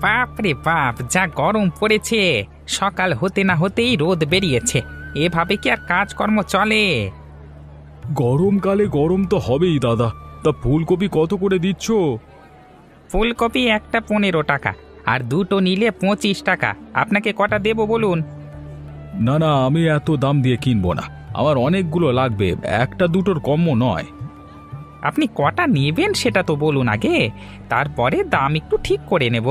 বাপ রে বাপ, যা গরম পড়েছে! সকাল হতে না হতেই রোদ বেরিয়েছে। এভাবে কি আর কাজকর্ম চলে? গরমকালে গরম তো হবেই দাদা। তা ফুলকপি কত করে দিচ্ছ? ফুলকপি একটা 15 টাকা, আর দুটো নিলে 25 টাকা। আপনাকে কটা দেবো বলুন? না না, আমি এত দাম দিয়ে কিনবো না, আমার অনেকগুলো লাগবে, একটা দুটোর কমও নয়। আপনি কটা নেবেন সেটা তো বলুন আগে, তারপরে দাম একটু ঠিক করে নেব।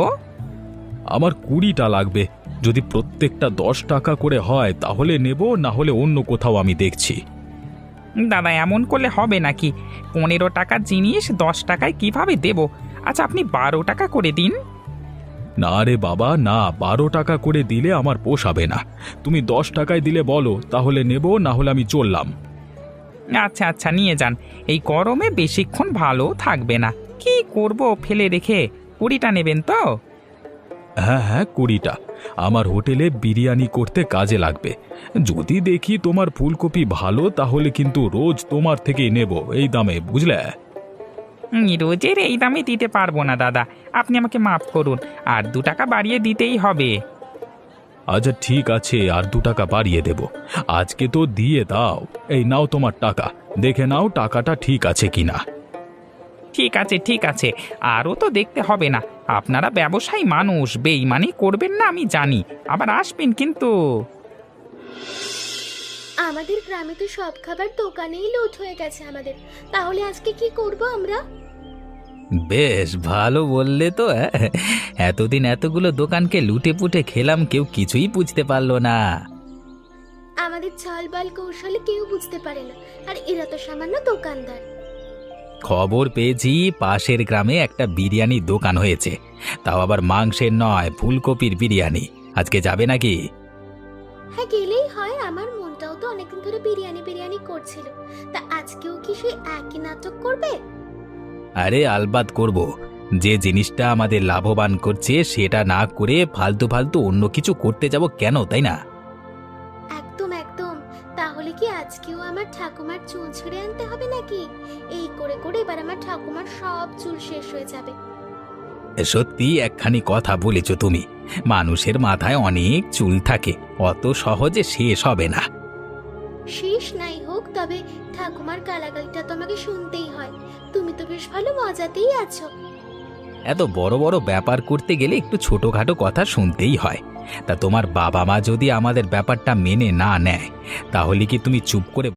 আমার 20টা লাগবে। যদি প্রত্যেকটা 10 টাকা করে হয় তাহলে নেব, না হলে অন্য কোথাও আমি দেখছি। দাদা, এমন করলে হবে নাকি? 15 টাকার জিনিস 10 টাকায় কিভাবে দেব? আচ্ছা, আপনি 12 টাকা করে দিন। না রে বাবা না, 12 টাকা করে দিলে আমার পোষাবে না। তুমি 10 টাকায় দিলে বলো, তাহলে নেব, না হলে আমি চললাম। আচ্ছা আচ্ছা, নিয়ে যান। এই গরমে বেশিক্ষণ ভালো থাকবে না। কি করব ফেলে রেখে? 20টা নেবেন তো? হ্যাঁ হ্যাঁ, 20টা। আমার হোটেলে বিরিয়ানি করতে কাজে লাগবে। যদি দেখি তোমার ফুলকপি ভালো, তাহলে কিন্তু রোজ তোমার থেকেই নেব এই দামে, বুঝলে? রোজের এই দামে দিতে পারবো না দাদা, আপনি আমাকে মাফ করুন। আর 2 টাকা বাড়িয়ে দিতেই হবে। আচ্ছা ঠিক আছে, আর 2 টাকা বাড়িয়ে দেব। আজকে তো দিয়ে দাও। এই নাও তোমার টাকা, দেখে নাও টাকাটা ঠিক আছে কিনা। ঠিক আছে ঠিক আছে, আরও তো দেখতে হবে না। আপনারা ব্যবসায়ী মানুষ, বেইমানি করবেন না আমি জানি। আবার আসবেন কিন্তু। আমাদের গ্রামে তো সব খাবার দোকানেই লুট হয়ে গেছে আমাদের। তাহলে আজকে কি করব আমরা? বেশ ভালো বললে তো। এতদিন এতগুলো দোকানকে লুটে পুটে খেলাম, কেউ কিছুই বুঝতে পারলো না। আমাদের চালবাল কৌশলে কেউ বুঝতে পারে না, আর এরা তো সামান্য দোকানদার। খবর পেয়েছি পাশের গ্রামে একটা বিরিয়ানির দোকান হয়েছে, তাও আবার মাংসের নয়, ফুলকপির বিরিয়ানি। আজকে যাবে নাকি? হ্যাঁ, গেলেই হয়। আমার মনটাও তো অনেকদিন ধরে বিরিয়ানি বিরিয়ানি করছিল। তা আজকেও কি সেই একই নাটক করবে? আরে আলবাত করব। যে জিনিসটা আমাদের লাভবান করছে সেটা না করে ফালতু ফালতু অন্য কিছু করতে যাব কেন, তাই না? একদম একদম। তাহলে কি আজকেও আমার ঠাকুমার চুল ছিঁড়ে আনতে হবে নাকি? এই করে করে এবার আমার ঠাকুমার সব চুল শেষ হয়ে যাবে। সত্যি একখানি কথা বলেছ তুমি। মানুষের মাথায় অনেক চুল থাকে, অত সহজে শেষ হবে না। শেষ নাই হোক, তবে ঠাকুমার গালাগালিটা তো আমাকে শুনতেই হয়। তুমি তো বেশ ভালো মজাতেই আছো। এত বড় বড় ব্যাপার করতে গেলে একটু ছোটখাটো কথা শুনতেই হয়। তা তোমার বাবা মা যদি আমাদের ব্যাপারটা মেনে না নেয়, তাহলে কি তুমি চুপ করে